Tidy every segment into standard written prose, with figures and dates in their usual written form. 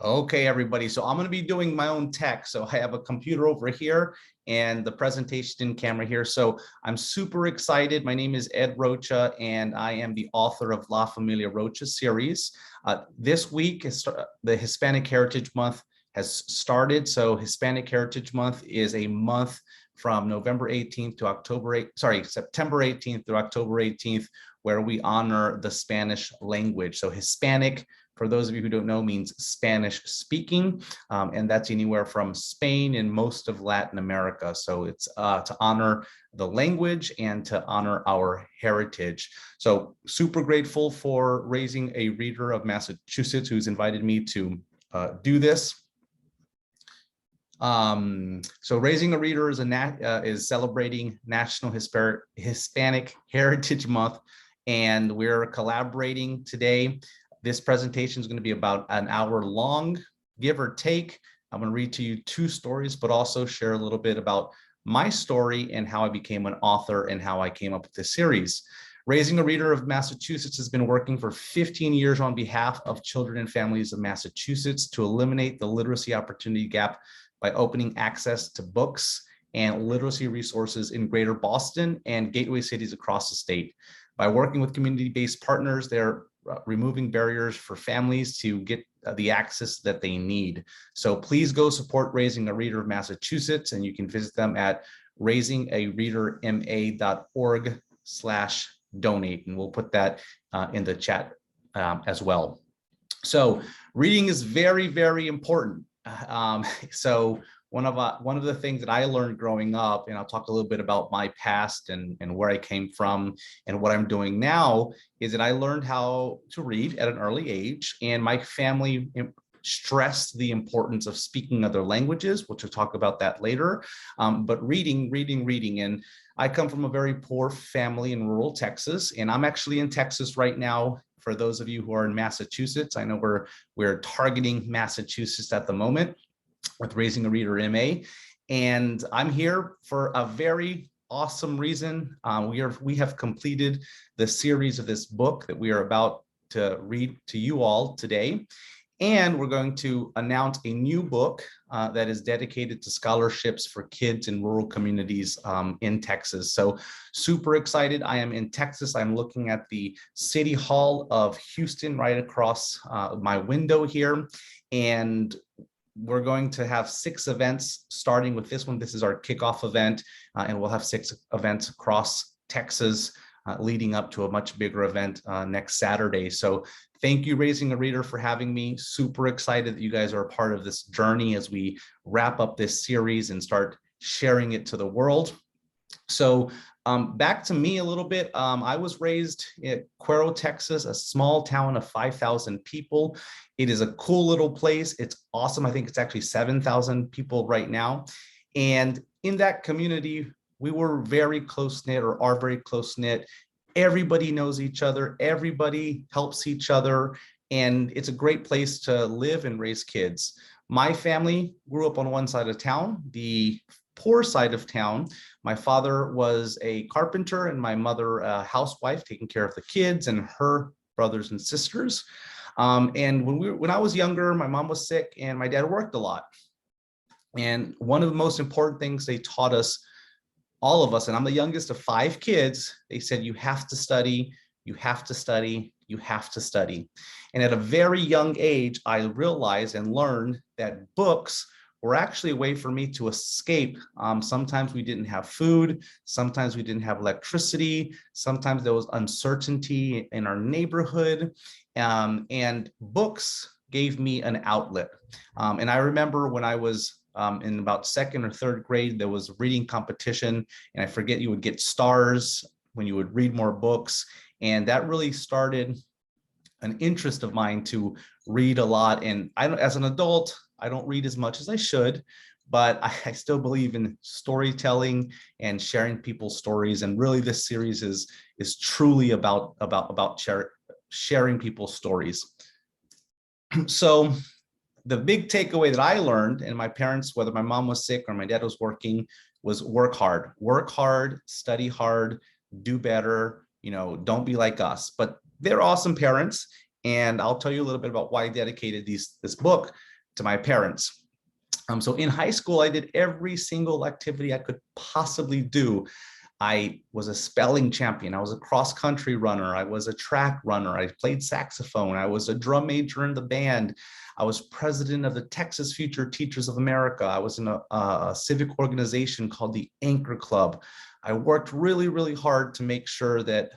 Okay, everybody. So I'm going to be doing my own tech. So I have a computer over here and the presentation camera here. So I'm super excited. My name is Ed Rocha, and I am the author of La Familia Rocha series. This week, the Hispanic Heritage Month has started. So Hispanic Heritage Month is a month from November 18th to September 18th through October 18th, where we honor the Spanish language. So Hispanic, for those of you who don't know, means Spanish speaking, and that's anywhere from Spain and most of Latin America. So it's to honor the language and to honor our heritage. So super grateful for Raising a Reader of Massachusetts, who's invited me to do this. So Raising a Reader is celebrating National Hispanic Heritage Month, and we're collaborating today. This presentation is going to be about an hour long, give or take. I'm going to read to you two stories, but also share a little bit about my story and how I became an author and how I came up with this series. Raising a Reader of Massachusetts has been working for 15 years on behalf of children and families of Massachusetts to eliminate the literacy opportunity gap by opening access to books and literacy resources in Greater Boston and gateway cities across the state. By working with community-based partners, they're removing barriers for families to get the access that they need. So please go support Raising a Reader of Massachusetts, and you can visit them at raisingareaderma.org/donate, and we'll put that in the chat as well. So reading is very, very important. So one of the things that I learned growing up, and I'll talk a little bit about my past and where I came from and what I'm doing now, is that I learned how to read at an early age, and my family stressed the importance of speaking other languages, which we'll talk about that later, but reading. And I come from a very poor family in rural Texas, and I'm actually in Texas right now. For those of you who are in Massachusetts, I know we're targeting Massachusetts at the moment with Raising a Reader MA, and I'm here for a very awesome reason. We have completed the series of this book that we are about to read to you all today, and we're going to announce a new book that is dedicated to scholarships for kids in rural communities in Texas. So super excited. I am in Texas. I'm looking at the City Hall of Houston right across my window here, and we're going to have 6 events starting with this one. This is our kickoff event, and we'll have 6 events across Texas leading up to a much bigger event next Saturday. So thank you, Raising a Reader, for having me. Super excited that you guys are a part of this journey as we wrap up this series and start sharing it to the world. So back to me a little bit. I was raised in Cuero, Texas, a small town of 5,000 people. It is a cool little place. It's awesome. I think it's actually 7,000 people right now. And in that community, we were very close-knit, or are very close-knit. Everybody knows each other. Everybody helps each other. And it's a great place to live and raise kids. My family grew up on one side of town, the poor side of town. My father was a carpenter and my mother a housewife, taking care of the kids and her brothers and sisters. And when I was younger, my mom was sick and my dad worked a lot. And one of the most important things they taught us, all of us, and I'm the youngest of 5 kids, they said, you have to study, you have to study, you have to study. And at a very young age, I realized and learned that books were actually a way for me to escape. Sometimes we didn't have food, sometimes we didn't have electricity, sometimes there was uncertainty in our neighborhood, and books gave me an outlet. And I remember when I was in about 2nd or 3rd grade, there was a reading competition, and I forget, you would get stars when you would read more books. And that really started an interest of mine to read a lot. And as an adult, I don't read as much as I should, but I still believe in storytelling and sharing people's stories. And really this series is truly about sharing people's stories. So the big takeaway that I learned, and my parents, whether my mom was sick or my dad was working, was work hard, study hard, do better, don't be like us. But they're awesome parents. And I'll tell you a little bit about why I dedicated this book to my parents. So in high school, I did every single activity I could possibly do. I was a spelling champion. I was a cross country runner. I was a track runner. I played saxophone. I was a drum major in the band. I was president of the Texas Future Teachers of America. I was in a civic organization called the Anchor Club. I worked really, really hard to make sure that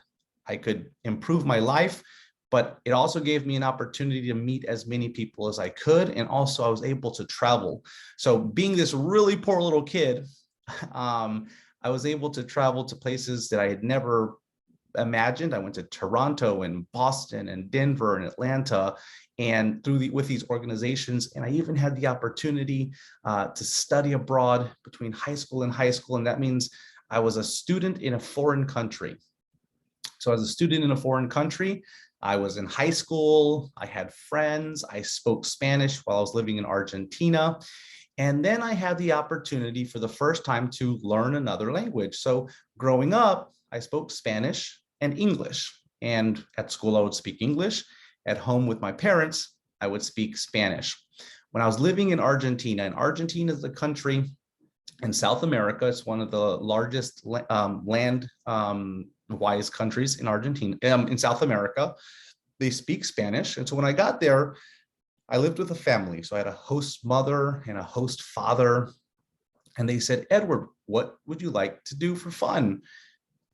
I could improve my life, but it also gave me an opportunity to meet as many people as I could. And also I was able to travel. So being this really poor little kid, I was able to travel to places that I had never imagined. I went to Toronto and Boston and Denver and Atlanta, and with these organizations. And I even had the opportunity to study abroad between high school and high school. And that means I was a student in a foreign country. So as a student in a foreign country, I was in high school, I had friends, I spoke Spanish while I was living in Argentina. And then I had the opportunity for the first time to learn another language. So growing up, I spoke Spanish and English. And at school, I would speak English. At home with my parents, I would speak Spanish. When I was living in Argentina, and Argentina is a country in South America, it's one of the largest land-wise countries in Argentina, in South America. They speak Spanish. And so when I got there, I lived with a family. So I had a host mother and a host father. And they said, Edward, what would you like to do for fun?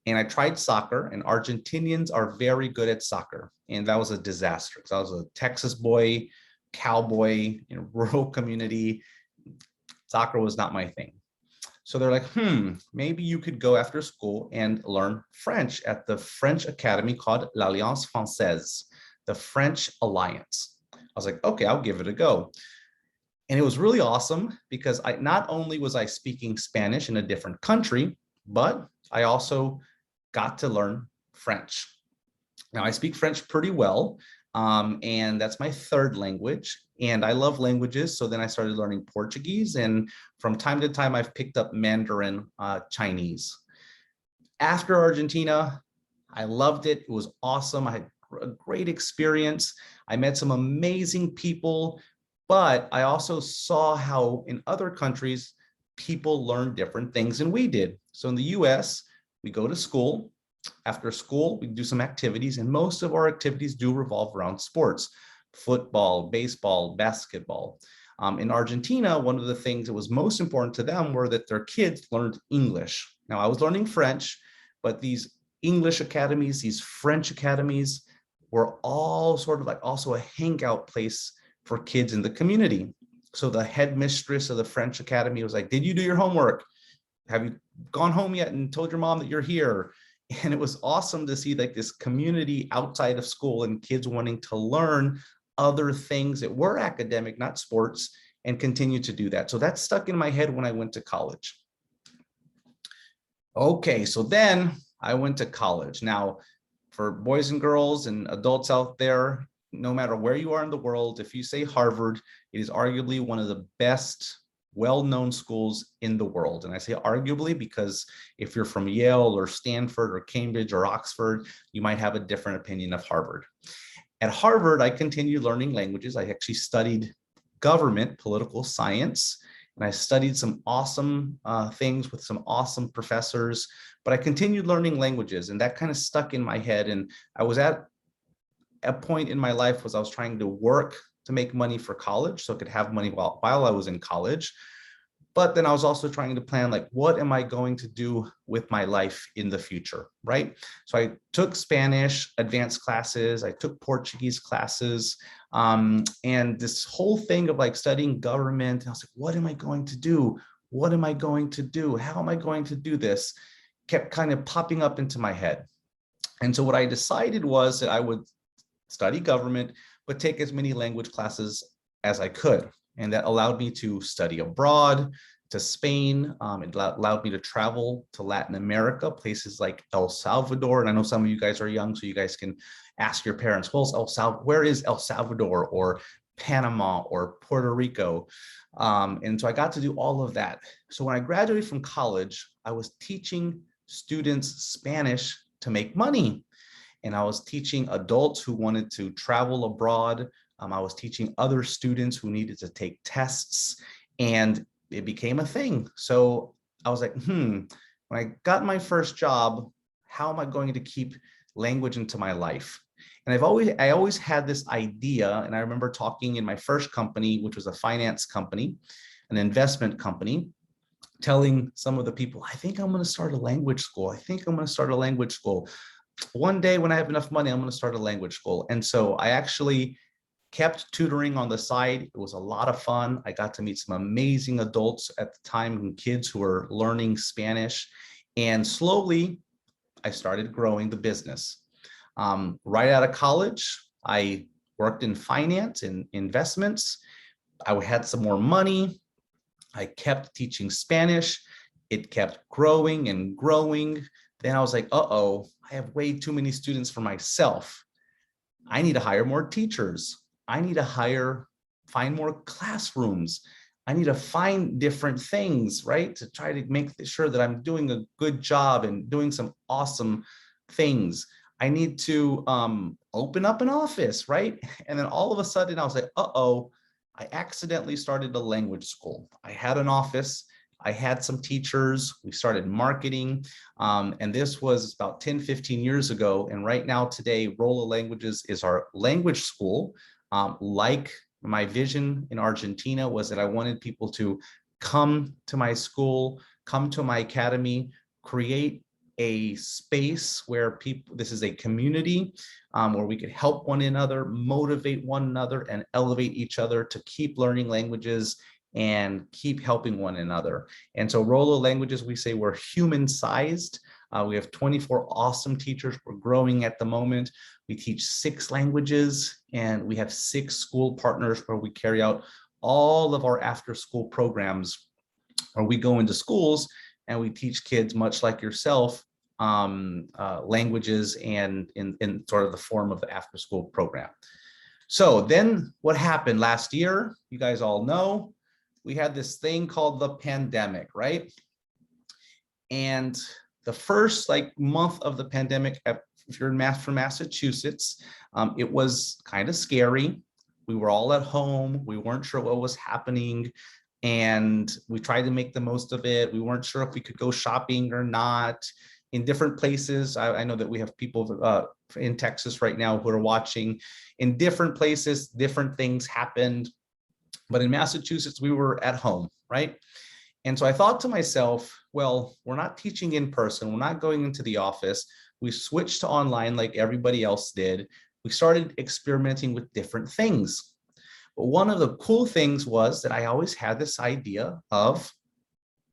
And I tried soccer, and Argentinians are very good at soccer. And that was a disaster because I was a Texas boy, cowboy in a rural community. Soccer was not my thing. So they're like, maybe you could go after school and learn French at the French academy called l'Alliance Française, the French Alliance. I was like, okay, I'll give it a go. And it was really awesome because not only was I speaking Spanish in a different country, but I also got to learn French. Now I speak French pretty well, and that's my third language. And I love languages. So then I started learning Portuguese, and from time to time, I've picked up Mandarin Chinese. After Argentina, I loved it. It was awesome. I had a great experience. I met some amazing people, but I also saw how in other countries, people learn different things than we did. So in the US, we go to school. After school, we do some activities, and most of our activities do revolve around sports: football, baseball, basketball. In Argentina, one of the things that was most important to them were that their kids learned English. Now, I was learning French, but these English academies, these French academies, were all sort of like also a hangout place for kids in the community. So the headmistress of the French academy was like, did you do your homework? Have you gone home yet and told your mom that you're here? And it was awesome to see like this community outside of school and kids wanting to learn other things that were academic, not sports, and continue to do that. So that stuck in my head when I went to college. Okay, so then I went to college. Now, for boys and girls and adults out there, no matter where you are in the world, if you say Harvard, it is arguably one of the best well-known schools in the world. And I say arguably because if you're from Yale or Stanford or Cambridge or Oxford, you might have a different opinion of Harvard. At Harvard, I continued learning languages. I actually studied government, political science, and I studied some awesome things with some awesome professors, but I continued learning languages, and that kind of stuck in my head. And I was at a point in my life was I was trying to work to make money for college so I could have money while I was in college. But then I was also trying to plan, like, what am I going to do with my life in the future, right? So I took Spanish advanced classes, I took Portuguese classes, and this whole thing of like studying government, I was like, what am I going to do? What am I going to do? How am I going to do this? Kept kind of popping up into my head. And so what I decided was that I would study government, but take as many language classes as I could. And that allowed me to study abroad, to Spain. It allowed me to travel to Latin America, places like El Salvador. And I know some of you guys are young, so you guys can ask your parents, where is El Salvador or Panama or Puerto Rico? And so I got to do all of that. So when I graduated from college, I was teaching students Spanish to make money. and I was teaching adults who wanted to travel abroad. I was teaching other students who needed to take tests, and it became a thing. So I was like, when I got my first job, how am I going to keep language into my life? And I always had this idea, and I remember talking in my first company, which was a finance company, an investment company, telling some of the people, I think I'm going to start a language school. I think I'm going to start a language school. One day when I have enough money, I'm going to start a language school. And so I actually kept tutoring on the side. It was a lot of fun. I got to meet some amazing adults at the time and kids who were learning Spanish. And slowly, I started growing the business. Right out of college, I worked in finance and investments. I had some more money. I kept teaching Spanish. It kept growing and growing. Then I was like, uh-oh, I have way too many students for myself. I need to hire more teachers. I need to find more classrooms. I need to find different things, right? To try to make sure that I'm doing a good job and doing some awesome things. I need to open up an office, right? And then all of a sudden I was like, uh-oh, I accidentally started a language school. I had an office. I had some teachers. We started marketing. And this was about 10, 15 years ago. And right now today, Rola Languages is our language school. Like my vision in Argentina was that I wanted people to come to my school, come to my academy, create a space where this is a community where we could help one another, motivate one another, and elevate each other to keep learning languages and keep helping one another. And so Rola Languages, we say we're human-sized. We have 24 awesome teachers. We're growing at the moment. We teach 6 languages, and we have 6 school partners where we carry out all of our after-school programs, where we go into schools and we teach kids, much like yourself, languages and in sort of the form of the after-school program. So then what happened last year, you guys all know, we had this thing called the pandemic, right? And the first month of the pandemic, if you're from Massachusetts, it was kind of scary. We were all at home. We weren't sure what was happening, and we tried to make the most of it. We weren't sure if we could go shopping or not in different places. I know that we have people in Texas right now who are watching. In different places, different things happened. But in Massachusetts, we were at home, right? And so I thought to myself, well, we're not teaching in person. We're not going into the office. We switched to online like everybody else did. We started experimenting with different things. But one of the cool things was that I always had this idea of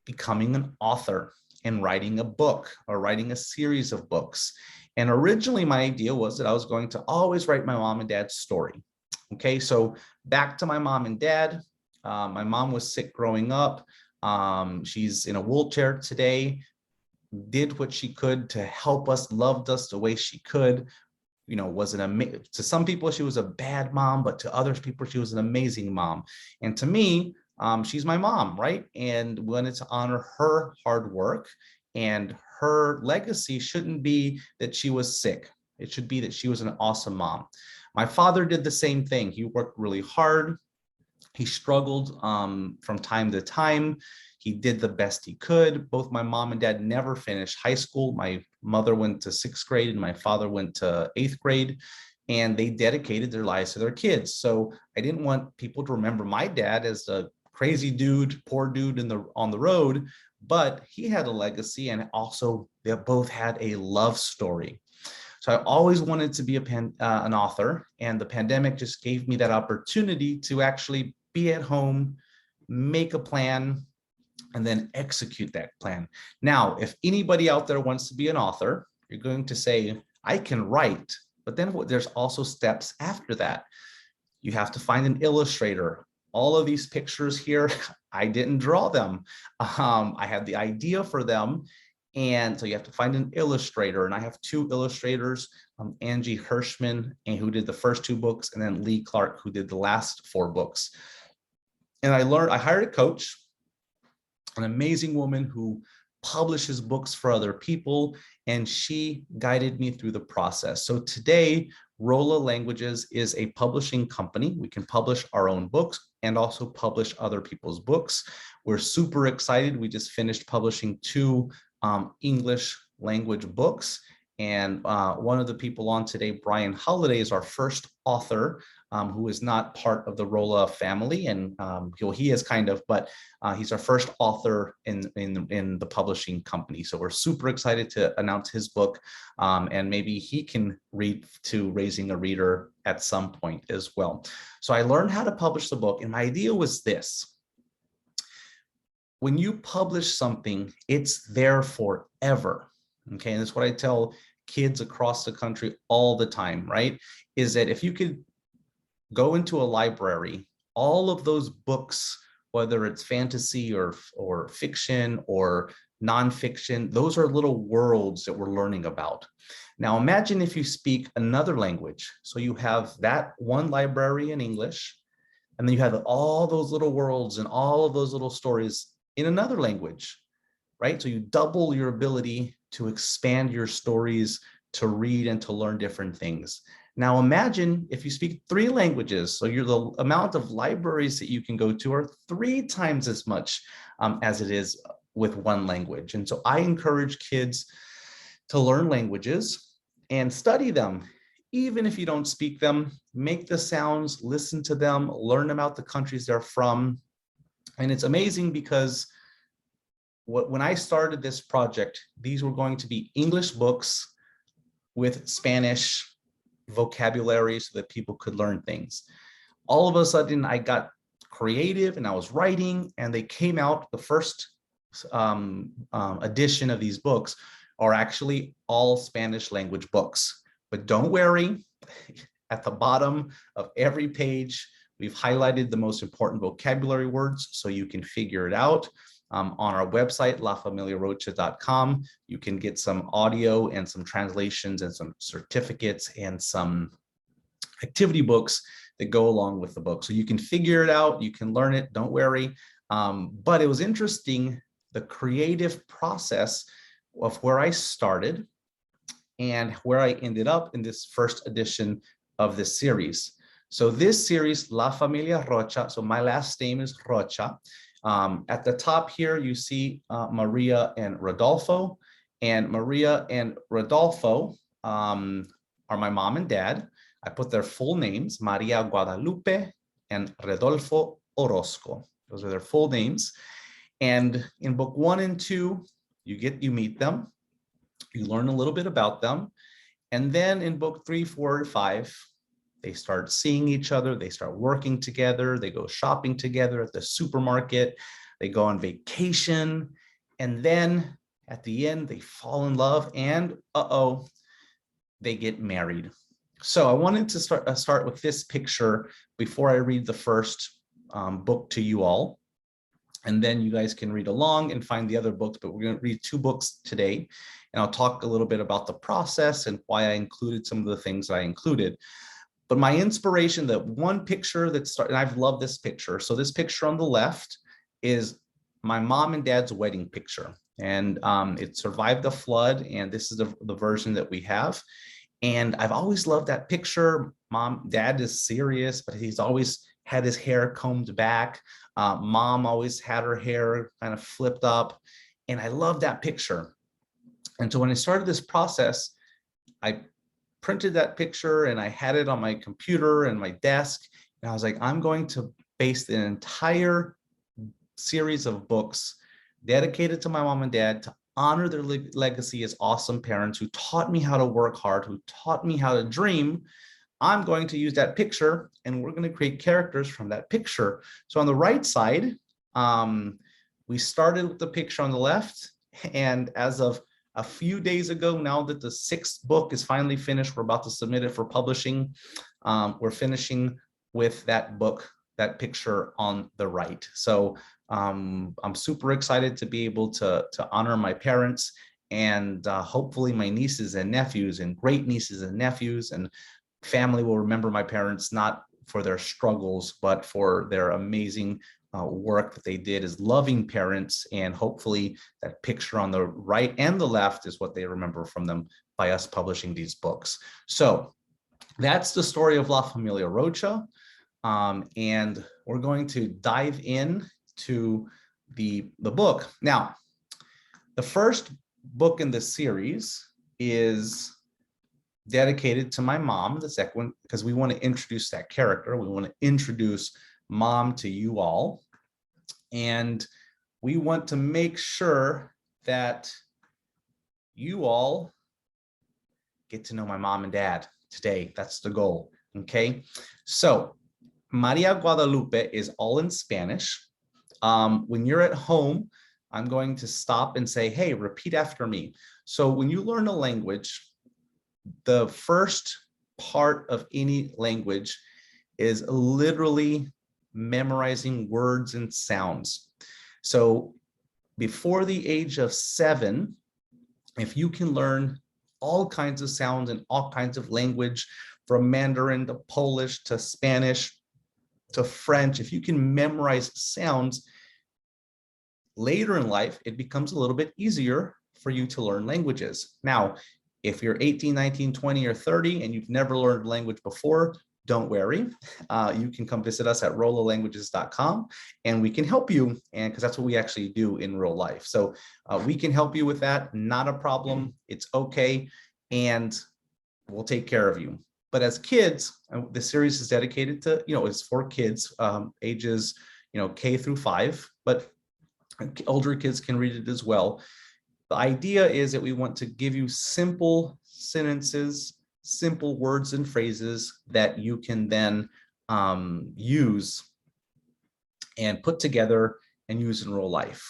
becoming an author and writing a book or writing a series of books. And originally my idea was that I was going to always write my mom and dad's story. Okay, so back to my mom and dad. My mom was sick growing up. She's in a wheelchair today, did what she could to help us, loved us the way she could. You know, to some people, she was a bad mom, but to other people, she was an amazing mom. And to me, she's my mom, right? And we wanted to honor her hard work, and her legacy shouldn't be that she was sick. It should be that she was an awesome mom. My father did the same thing. He worked really hard. He struggled from time to time. He did the best he could. Both my mom and dad never finished high school. My mother went to 6th grade and my father went to 8th grade, and they dedicated their lives to their kids. So I didn't want people to remember my dad as a crazy dude, poor dude on the road, but he had a legacy, and also they both had a love story. So I always wanted to be an author, and the pandemic just gave me that opportunity to actually be at home, make a plan, and then execute that plan. Now, if anybody out there wants to be an author, you're going to say, I can write, but then there's also steps after that. You have to find an illustrator. All of these pictures here, I didn't draw them. I had the idea for them. And so you have to find an illustrator. And I have 2 illustrators, Angie Hirschman, who did the first 2 books, and then Lee Clark, who did the last 4 books. And I hired a coach, an amazing woman who publishes books for other people, and she guided me through the process. So today, Rola Languages is a publishing company. We can publish our own books and also publish other people's books. We're super excited. We just finished publishing 2 English language books. And one of the people on today, Brian Holiday, is our first author, who is not part of the Rola family, and he is kind of, but he's our first author in the publishing company. So we're super excited to announce his book, and maybe he can read to Raising a Reader at some point as well. So I learned how to publish the book, and my idea was this. When you publish something, it's there forever. Okay, and that's what I tell kids across the country all the time, right? Is that if you could go into a library, all of those books, whether it's fantasy or fiction or nonfiction, those are little worlds that we're learning about. Now imagine if you speak another language. So you have that one library in English, and then you have all those little worlds and all of those little stories in another language, right? So you double your ability to expand your stories, to read and to learn different things. Now imagine if you speak 3 languages, so the amount of libraries that you can go to are 3 times as much as it is with one language. And so I encourage kids to learn languages and study them. Even if you don't speak them, make the sounds, listen to them, learn about the countries they're from. And it's amazing because when I started this project, these were going to be English books with Spanish vocabulary so that people could learn things. All of a sudden, I got creative and I was writing, and they came out. The first edition of these books are actually all Spanish language books. But don't worry, at the bottom of every page, we've highlighted the most important vocabulary words so you can figure it out. On our website, lafamiliarocha.com, you can get some audio and some translations and some certificates and some activity books that go along with the book. So you can figure it out, you can learn it, don't worry. But it was interesting, the creative process of where I started and where I ended up in this first edition of this series. So this series, La Familia Rocha, so my last name is Rocha. At the top here, you see Maria and Rodolfo, and Maria and Rodolfo are my mom and dad. I put their full names, Maria Guadalupe and Rodolfo Orozco. Those are their full names. And in book 1 and 2, you meet them, you learn a little bit about them. And then in book 3, 4, 5, they start seeing each other, they start working together, they go shopping together at the supermarket, they go on vacation, and then at the end, they fall in love and, they get married. So I wanted to start with this picture before I read the first book to you all. And then you guys can read along and find the other books, but we're going to read 2 books today. And I'll talk a little bit about the process and why I included some of the things that I included. But my inspiration, the one picture that started, and I've loved this picture. So this picture on the left is my mom and dad's wedding picture. And it survived the flood. And this is the version that we have. And I've always loved that picture. Dad is serious, but he's always had his hair combed back. Mom always had her hair kind of flipped up. And I love that picture. And so when I started this process, I printed that picture and I had it on my computer and my desk. And I was like, I'm going to base an entire series of books dedicated to my mom and dad to honor their legacy as awesome parents who taught me how to work hard, who taught me how to dream. I'm going to use that picture and we're going to create characters from that picture. So on the right side, we started with the picture on the left. And as of a few days ago, now that the 6th book is finally finished, we're about to submit it for publishing. We're finishing with that book, that picture on the right. So I'm super excited to be able to honor my parents and hopefully my nieces and nephews and great nieces and nephews and family will remember my parents, not for their struggles, but for their amazing work that they did as loving parents, and hopefully that picture on the right and the left is what they remember from them by us publishing these books. So that's the story of La Familia Rocha, and we're going to dive in to the book. Now, the first book in this series is dedicated to my mom, the second one, because we want to introduce that character. We want to introduce mom to you all. And we want to make sure that you all get to know my mom and dad today. That's the goal, okay? So Maria Guadalupe is all in Spanish. When you're at home, I'm going to stop and say, hey, repeat after me. So when you learn a language, the first part of any language is literally memorizing words and sounds. So before the age of 7, if you can learn all kinds of sounds and all kinds of language, from Mandarin to Polish to Spanish to French, if you can memorize sounds, later in life, it becomes a little bit easier for you to learn languages. Now, if you're 18, 19, 20, or 30, and you've never learned language before, don't worry. You can come visit us at rolalanguages.com, and we can help you, and because that's what we actually do in real life. So we can help you with that. Not a problem. It's okay, and we'll take care of you. But as kids, the series is dedicated to, it's for kids ages, K through 5, but older kids can read it as well. The idea is that we want to give you simple sentences, simple words and phrases that you can then use and put together and use in real life.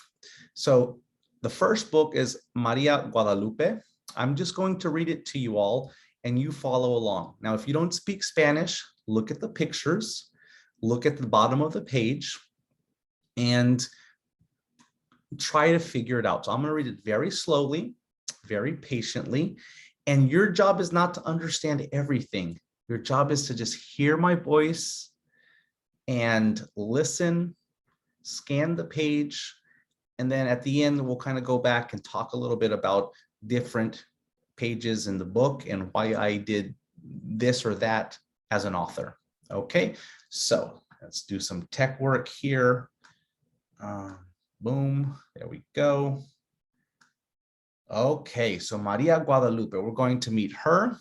So the first book is Maria Guadalupe. I'm just going to read it to you all, and you follow along. Now, if you don't speak Spanish, look at the pictures, look at the bottom of the page, and try to figure it out. So I'm going to read it very slowly, very patiently. And your job is not to understand everything. Your job is to just hear my voice and listen, scan the page. And then at the end, we'll kind of go back and talk a little bit about different pages in the book and why I did this or that as an author. Okay, so let's do some tech work here. Boom, there we go. Okay, so Maria Guadalupe, we're going to meet her.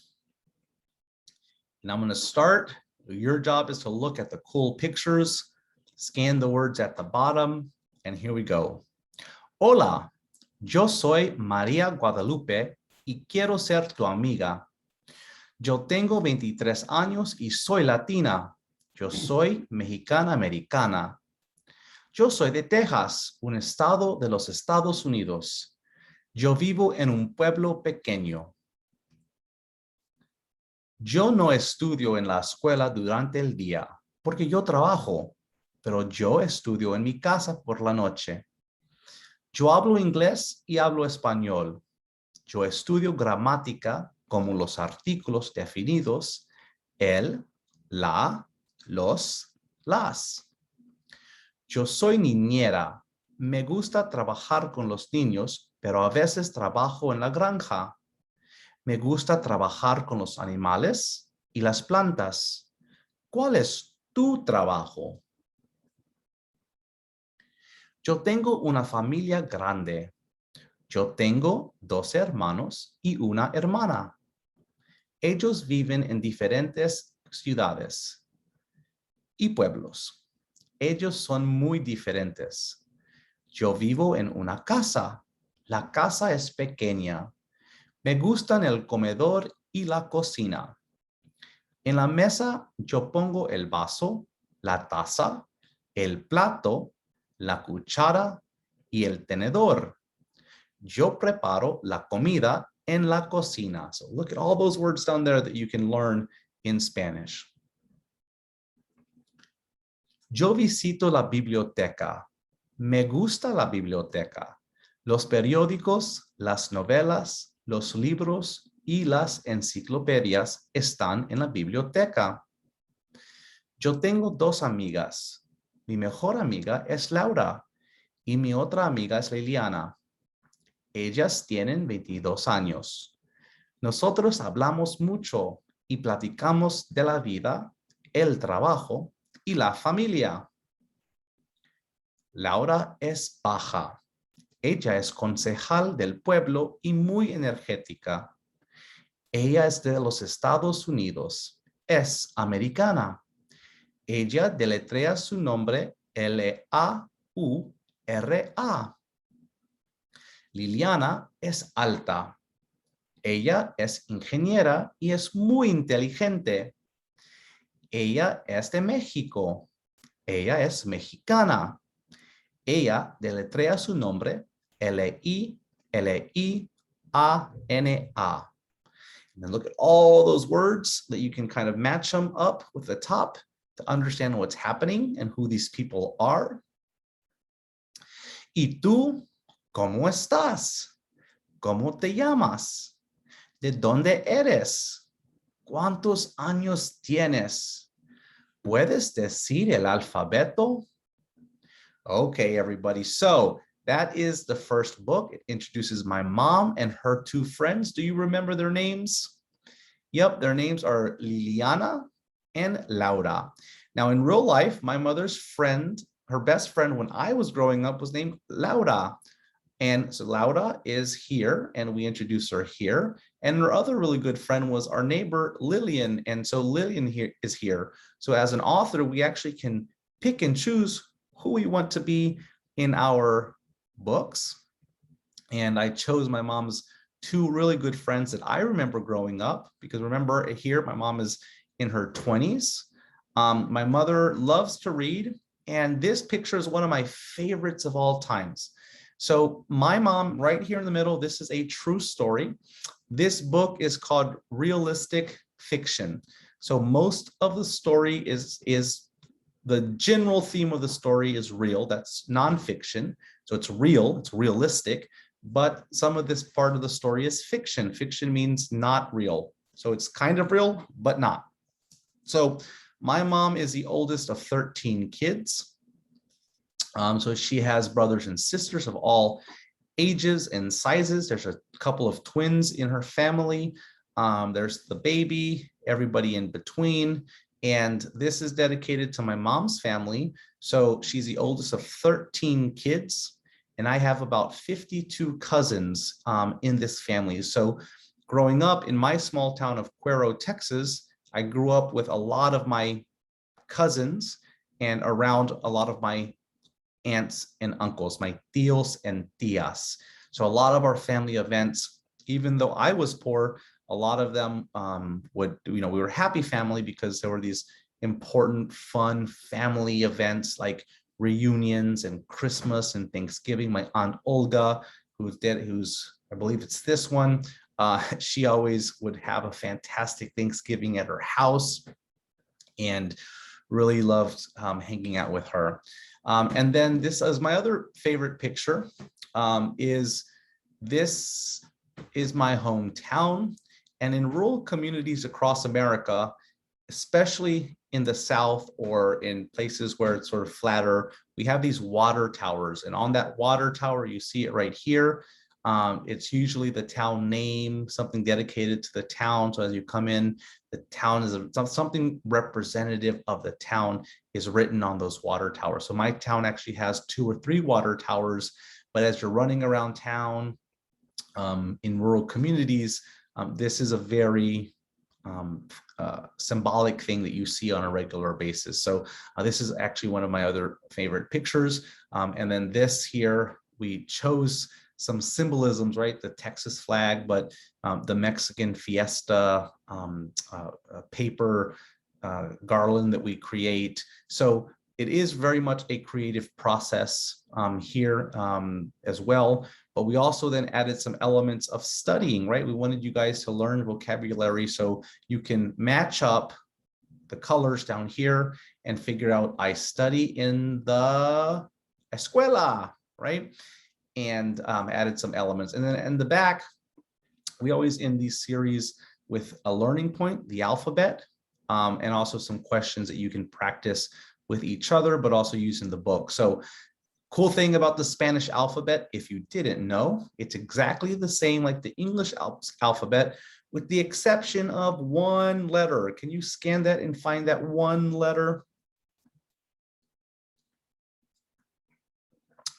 And I'm going to start. Your job is to look at the cool pictures, scan the words at the bottom, and here we go. Hola, yo soy María Guadalupe y quiero ser tu amiga. Yo tengo 23 años y soy latina. Yo soy mexicana americana. Yo soy de Texas, un estado de los Estados Unidos. Yo vivo en un pueblo pequeño. Yo no estudio en la escuela durante el día porque yo trabajo, pero yo estudio en mi casa por la noche. Yo hablo inglés y hablo español. Yo estudio gramática como los artículos definidos, el, la, los, las. Yo soy niñera. Me gusta trabajar con los niños, pero a veces trabajo en la granja. Me gusta trabajar con los animales y las plantas. ¿Cuál es tu trabajo? Yo tengo una familia grande. Yo tengo 2 hermanos y una hermana. Ellos viven en diferentes ciudades y pueblos. Ellos son muy diferentes. Yo vivo en una casa. La casa es pequeña. Me gustan el comedor y la cocina. En la mesa yo pongo el vaso, la taza, el plato, la cuchara y el tenedor. Yo preparo la comida en la cocina. So look at all those words down there that you can learn in Spanish. Yo visito la biblioteca. Me gusta la biblioteca. Los periódicos, las novelas, los libros y las enciclopedias están en la biblioteca. Yo tengo 2 amigas. Mi mejor amiga es Laura y mi otra amiga es Liliana. Ellas tienen 22 años. Nosotros hablamos mucho y platicamos de la vida, el trabajo y la familia. Laura es baja. Ella es concejal del pueblo y muy energética. Ella es de los Estados Unidos. Es americana. Ella deletrea su nombre Laura. Liliana es alta. Ella es ingeniera y es muy inteligente. Ella es de México. Ella es mexicana. Ella deletrea su nombre Liliana. And then look at all those words that you can kind of match them up with the top to understand what's happening and who these people are. ¿Y tú cómo estás? ¿Cómo te llamas? ¿De dónde eres? ¿Cuántos años tienes? ¿Puedes decir el alfabeto? Okay, everybody. So that is the first book. It introduces my mom and her two friends. Do you remember their names? Yep, their names are Liliana and Laura. Now, in real life, my mother's friend, her best friend when I was growing up was named Laura. And so Laura is here, and we introduce her here. And her other really good friend was our neighbor, Lillian. And so Lillian is here. So as an author, we actually can pick and choose who we want to be in our books. And I chose my mom's two really good friends that I remember growing up, because remember here, my mom is in her 20s. My mother loves to read, and this picture is one of my favorites of all times. So my mom right here in the middle, this is a true story. This book is called Realistic Fiction. So most of the story is the general theme of the story is real. That's nonfiction. So it's real, it's realistic, but some of this part of the story is fiction. Fiction means not real. So it's kind of real, but not. So my mom is the oldest of 13 kids. So she has brothers and sisters of all ages and sizes. There's a couple of twins in her family. There's the baby, everybody in between. And this is dedicated to my mom's family. So she's the oldest of 13 kids. And I have about 52 cousins in this family. So growing up in my small town of Cuero, Texas, I grew up with a lot of my cousins and around a lot of my aunts and uncles, my tíos and tías. So a lot of our family events, even though I was poor, a lot of them we were a happy family because there were these important, fun family events like reunions and Christmas and Thanksgiving. My Aunt Olga, who's dead, I believe it's this one, she always would have a fantastic Thanksgiving at her house, and really loved hanging out with her. And then this is my other favorite picture. This is my hometown. And in rural communities across America, especially in the South or in places where it's sort of flatter, we have these water towers. And on that water tower, you see it right here. It's usually the town name, something dedicated to the town. So as you come in, the town is something representative of the town is written on those water towers. So my town actually has 2 or 3 water towers, but as you're running around town in rural communities, this is a very symbolic thing that you see on a regular basis. So this is actually one of my other favorite pictures. And then this here, we chose some symbolisms, right? The Texas flag, but the Mexican fiesta paper garland that we create. So it is very much a creative process here as well. But we also then added some elements of studying, right? We wanted you guys to learn vocabulary so you can match up the colors down here and figure out, I study in the escuela, right? And added some elements. And then in the back, we always end these series with a learning point, the alphabet, and also some questions that you can practice with each other, but also using the book. So cool thing about the Spanish alphabet, if you didn't know, it's exactly the same like the English alphabet, with the exception of one letter. Can you scan that and find that one letter?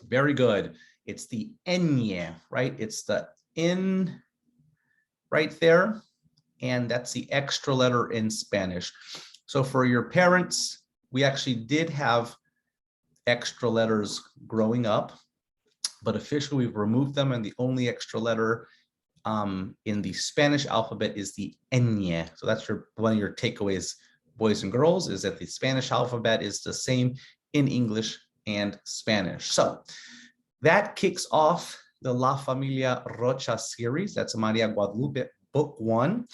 Very good. It's the ñ, right? It's the N right there. And that's the extra letter in Spanish. So for your parents, we actually did have extra letters growing up, but officially we've removed them, and the only extra letter in the Spanish alphabet is the ñ. So that's one of your takeaways, boys and girls, is that the Spanish alphabet is the same in English and Spanish. So that kicks off the La Familia Rocha series. That's Maria Guadalupe book 1.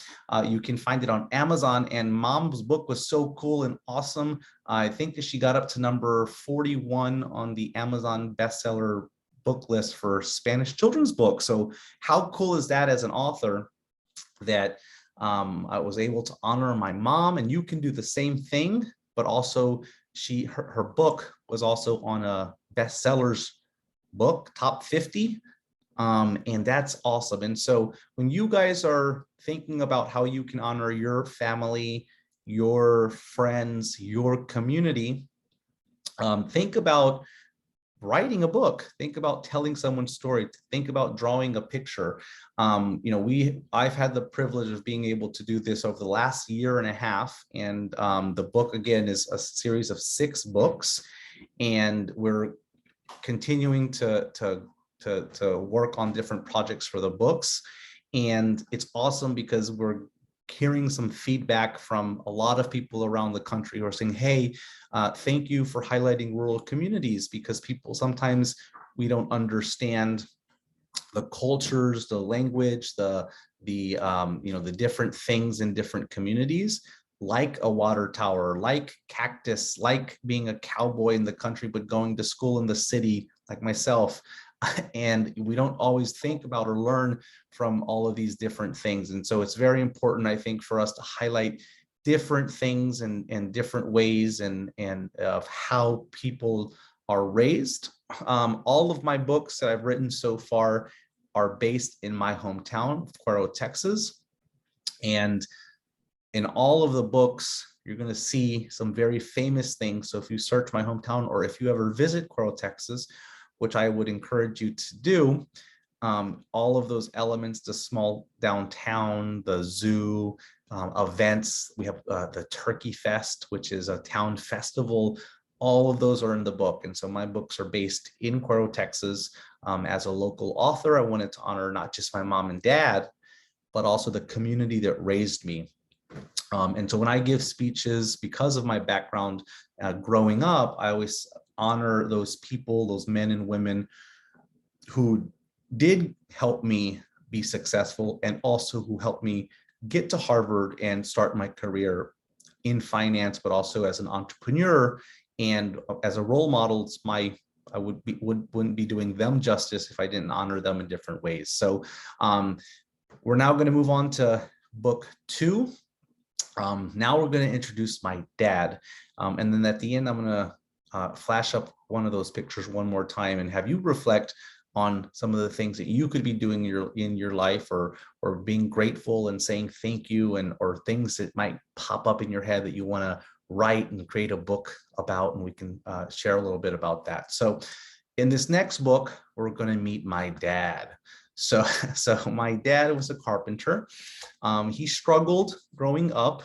You can find it on Amazon, and Mom's book was so cool and awesome. I think that she got up to number 41 on the Amazon bestseller book list for Spanish children's books. So how cool is that as an author, that I was able to honor my mom? And you can do the same thing, but also her book was also on a bestsellers book, top 50. And that's awesome. And so when you guys are thinking about how you can honor your family, your friends, your community, think about writing a book, think about telling someone's story, think about drawing a picture. I've had the privilege of being able to do this over the last year and a half. And the book, again, is a series of 6 books. And we're continuing to work on different projects for the books. And it's awesome because we're hearing some feedback from a lot of people around the country who are saying, hey, thank you for highlighting rural communities, because people sometimes, we don't understand the cultures, the language, the different things in different communities, like a water tower, like cactus, like being a cowboy in the country, but going to school in the city, like myself. And we don't always think about or learn from all of these different things. And so it's very important, I think, for us to highlight different things and different ways and of how people are raised. All of my books that I've written so far are based in my hometown of Cuero, Texas. And in all of the books, you're going to see some very famous things. So if you search my hometown, or if you ever visit Cuero, Texas, which I would encourage you to do, all of those elements, the small downtown, the zoo, events, we have the Turkey Fest, which is a town festival. All of those are in the book. And so my books are based in Cuero, Texas. As a local author, I wanted to honor not just my mom and dad, but also the community that raised me. And so when I give speeches, because of my background growing up, I always honor those people, those men and women who did help me be successful, and also who helped me get to Harvard and start my career in finance, but also as an entrepreneur and as a role model. I wouldn't be doing them justice if I didn't honor them in different ways. So we're now going to move on to book 2. Now we're going to introduce my dad. And then at the end, I'm going to flash up one of those pictures one more time and have you reflect on some of the things that you could be doing in your life, or being grateful and saying thank you, or things that might pop up in your head that you want to write and create a book about, and we can share a little bit about that. So in this next book, we're going to meet my dad. So my dad was a carpenter. He struggled growing up,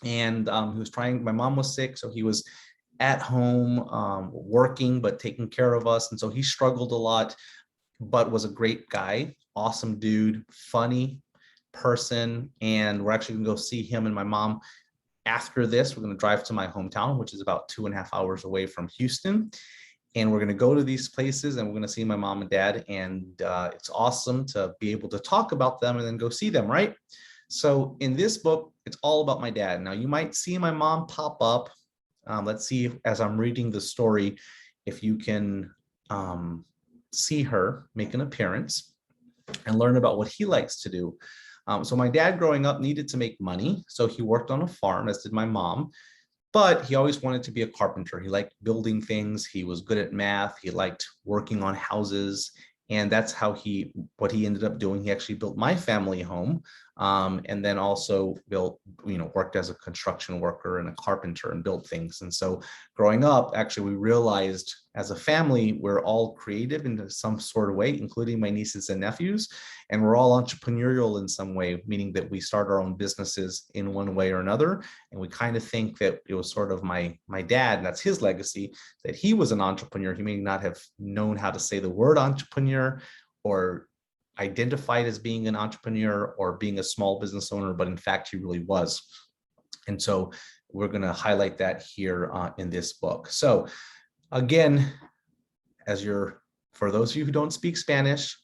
and he was trying, my mom was sick, so he was at home working, but taking care of us. And so he struggled a lot, but was a great guy, awesome dude, funny person. And we're actually gonna go see him and my mom after this. We're gonna drive to my hometown, which is about 2.5 hours away from Houston. And we're gonna go to these places and we're gonna see my mom and dad. And it's awesome to be able to talk about them and then go see them, right? So in this book, it's all about my dad. Now you might see my mom pop up. Let's see, as I'm reading the story, if you can see her make an appearance and learn about what he likes to do. So my dad growing up needed to make money, so he worked on a farm, as did my mom. But he always wanted to be a carpenter. He liked building things. He was good at math. He liked working on houses. And that's how what he ended up doing. He actually built my family home, and then also worked as a construction worker and a carpenter and built things. And so growing up, actually, we realized as a family, we're all creative in some sort of way, including my nieces and nephews. And we're all entrepreneurial in some way, meaning that we start our own businesses in one way or another. And we kind of think that it was sort of my dad, and that's his legacy, that he was an entrepreneur. He may not have known how to say the word entrepreneur or identified as being an entrepreneur or being a small business owner, but in fact, he really was. And so we're going to highlight that here in this book. So again, for those of you who don't speak Spanish,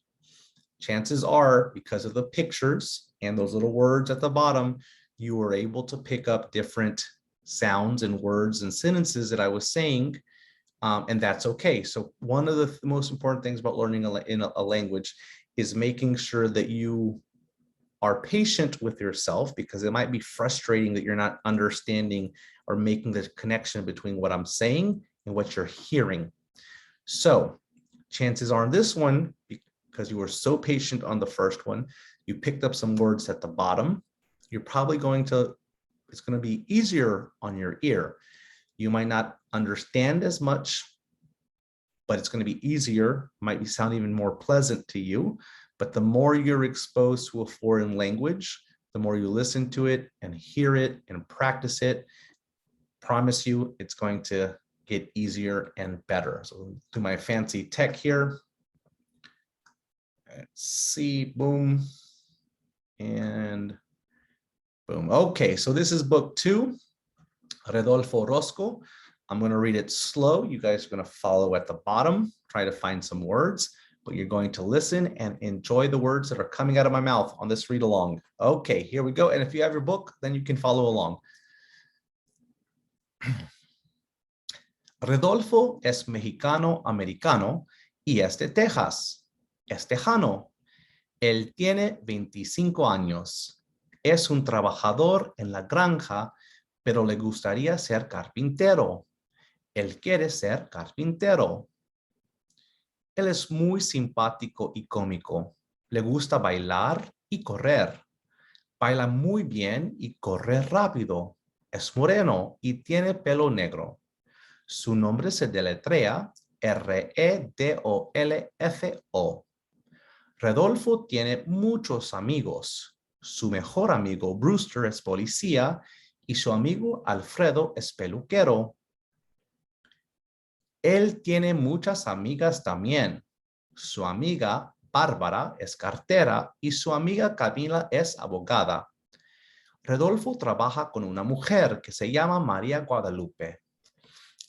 chances are, because of the pictures and those little words at the bottom, you were able to pick up different sounds and words and sentences that I was saying, and that's okay. So one of the most important things about learning in a language is making sure that you are patient with yourself, because it might be frustrating that you're not understanding or making the connection between what I'm saying and what you're hearing. So chances are on this one, because you were so patient on the first one, you picked up some words at the bottom. You're probably it's going to be easier on your ear. You might not understand as much, but it's going to be easier, might sound even more pleasant to you. But the more you're exposed to a foreign language, the more you listen to it and hear it and practice it, promise you it's going to get easier and better. So do my fancy tech here. Let's see, boom, and boom. Okay, so this is book 2, Rodolfo Orozco. I'm going to read it slow. You guys are going to follow at the bottom, try to find some words, but you're going to listen and enjoy the words that are coming out of my mouth on this read along. Okay, here we go. And if you have your book, then you can follow along. Rodolfo es mexicano-americano y es de Texas. Es tejano. Él tiene 25 años. Es un trabajador en la granja, pero le gustaría ser carpintero. Él quiere ser carpintero. Él es muy simpático y cómico. Le gusta bailar y correr. Baila muy bien y corre rápido. Es moreno y tiene pelo negro. Su nombre se deletrea Redolfo. Rodolfo tiene muchos amigos. Su mejor amigo Brewster es policía y su amigo Alfredo es peluquero. Él tiene muchas amigas también. Su amiga Bárbara es cartera y su amiga Camila es abogada. Rodolfo trabaja con una mujer que se llama María Guadalupe.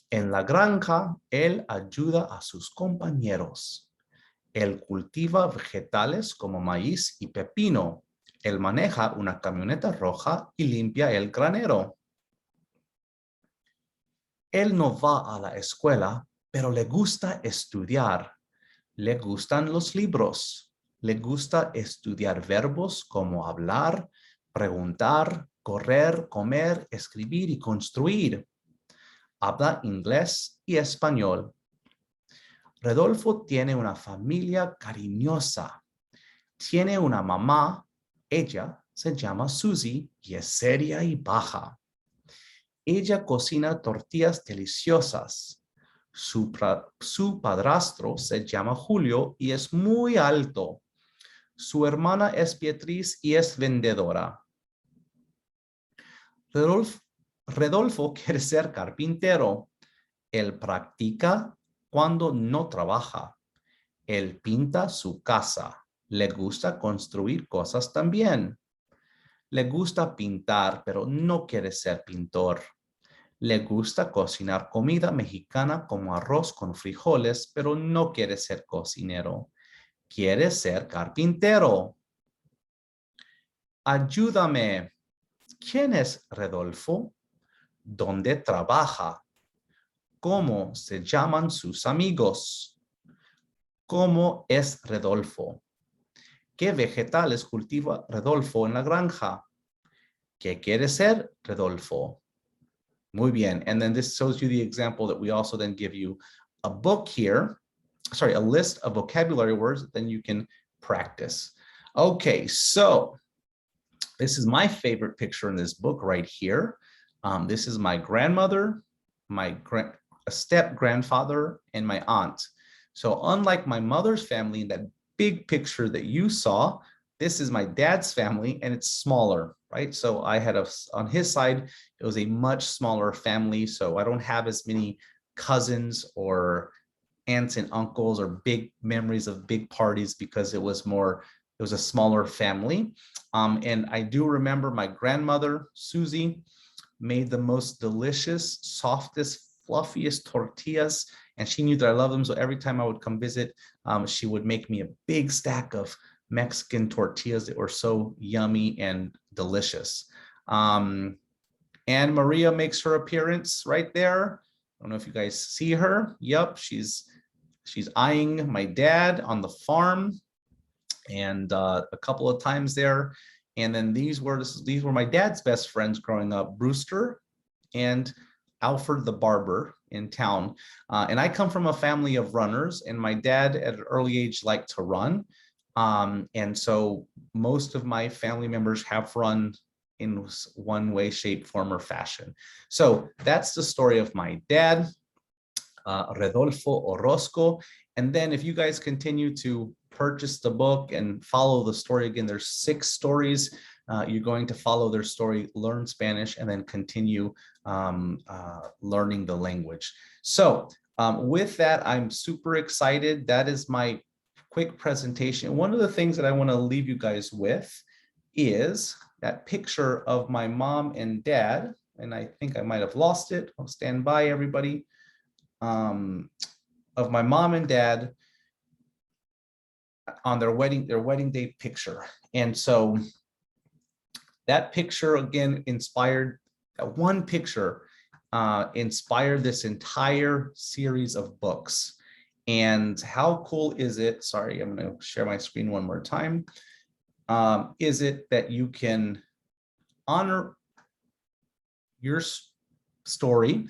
En la granja, él ayuda a sus compañeros. Él cultiva vegetales como maíz y pepino. Él maneja una camioneta roja y limpia el granero. Él no va a la escuela, pero le gusta estudiar. Le gustan los libros. Le gusta estudiar verbos como hablar, preguntar, correr, comer, escribir y construir. Habla inglés y español. Rodolfo tiene una familia cariñosa. Tiene una mamá, ella se llama Susie y es seria y baja. Ella cocina tortillas deliciosas. Su padrastro se llama Julio y es muy alto. Su hermana es Beatriz y es vendedora. Rodolfo quiere ser carpintero. Él practica cuando no trabaja. Él pinta su casa. Le gusta construir cosas también. Le gusta pintar, pero no quiere ser pintor. Le gusta cocinar comida mexicana como arroz con frijoles, pero no quiere ser cocinero. Quiere ser carpintero. Ayúdame. ¿Quién es Rodolfo? ¿Dónde trabaja? ¿Cómo se llaman sus amigos? ¿Cómo es Rodolfo? ¿Qué vegetales cultiva Rodolfo en la granja? ¿Qué quiere ser Rodolfo? Muy bien. And then this shows you the example that we also then give you a book here, sorry, a list of vocabulary words that then you can practice. Okay, so this is my favorite picture in this book right here. This is my grandmother, my step grandfather, and my aunt. So unlike my mother's family in that big picture that you saw, this is my dad's family and it's smaller, right? So I had on his side, it was a much smaller family. So I don't have as many cousins or aunts and uncles or big memories of big parties because it was a smaller family. And I do remember my grandmother, Susie, made the most delicious, softest, fluffiest tortillas. And she knew that I loved them. So every time I would come visit, she would make me a big stack of Mexican tortillas that were so yummy and delicious. And Maria makes her appearance right there. I don't know if you guys see her. Yep, she's eyeing my dad on the farm, and a couple of times there. And then these were my dad's best friends growing up, Brewster and Alfred the barber in town. And I come from a family of runners, and my dad at an early age liked to run. And so most of my family members have run in one way, shape, form, or fashion. So that's the story of my dad, Rodolfo Orozco. And then if you guys continue to purchase the book and follow the story, again, there's 6 stories. You're going to follow their story, learn Spanish, and then continue learning the language. So with that, I'm super excited. That is my quick presentation. One of the things that I want to leave you guys with is that picture of my mom and dad. And I think I might have lost it. I'll stand by, everybody. Of my mom and dad on their wedding day picture. And so that picture, again, inspired, that one picture inspired this entire series of books. And how cool is it? Sorry, I'm going to share my screen one more time. Is it that you can honor your story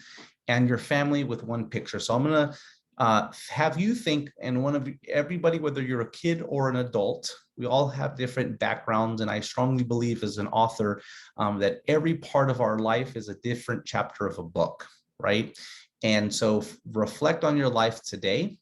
and your family with one picture? So I'm going to have you think, and everybody, whether you're a kid or an adult, we all have different backgrounds. And I strongly believe as an author that every part of our life is a different chapter of a book, right? And so reflect on your life today.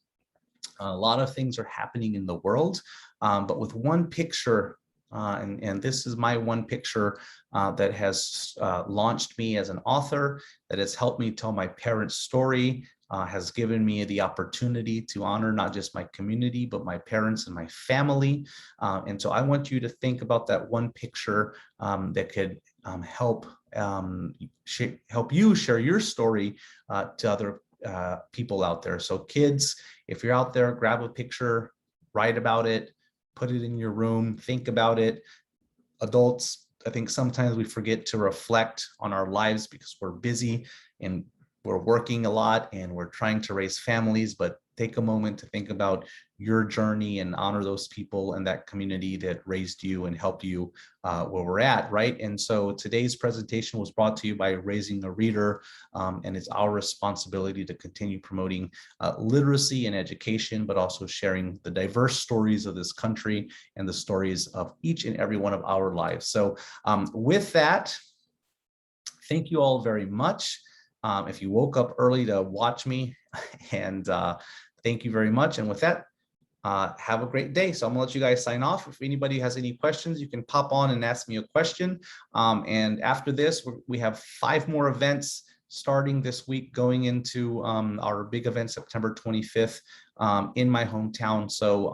A lot of things are happening in the world, but with one picture, and this is my one picture that has launched me as an author, that has helped me tell my parents' story, has given me the opportunity to honor not just my community, but my parents and my family. And so I want you to think about that one picture that could help you share your story to other people out there. So kids, if you're out there, grab a picture, write about it, put it in your room, think about it. Adults, I think sometimes we forget to reflect on our lives because we're busy and we're working a lot and we're trying to raise families, but take a moment to think about your journey and honor those people and that community that raised you and helped you where we're at, right? And so today's presentation was brought to you by Raising a Reader, and it's our responsibility to continue promoting literacy and education, but also sharing the diverse stories of this country and the stories of each and every one of our lives. So with that, thank you all very much. If you woke up early to watch me, and thank you very much. And with that, have a great day. So I'm gonna let you guys sign off. If anybody has any questions, you can pop on and ask me a question. And after this, we have 5 more events starting this week, going into our big event, September 25th, in my hometown. So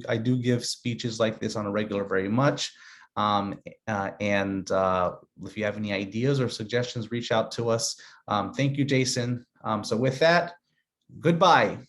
I do give speeches like this on a regular very much. If you have any ideas or suggestions, reach out to us. Thank you, Jason. So with that, goodbye.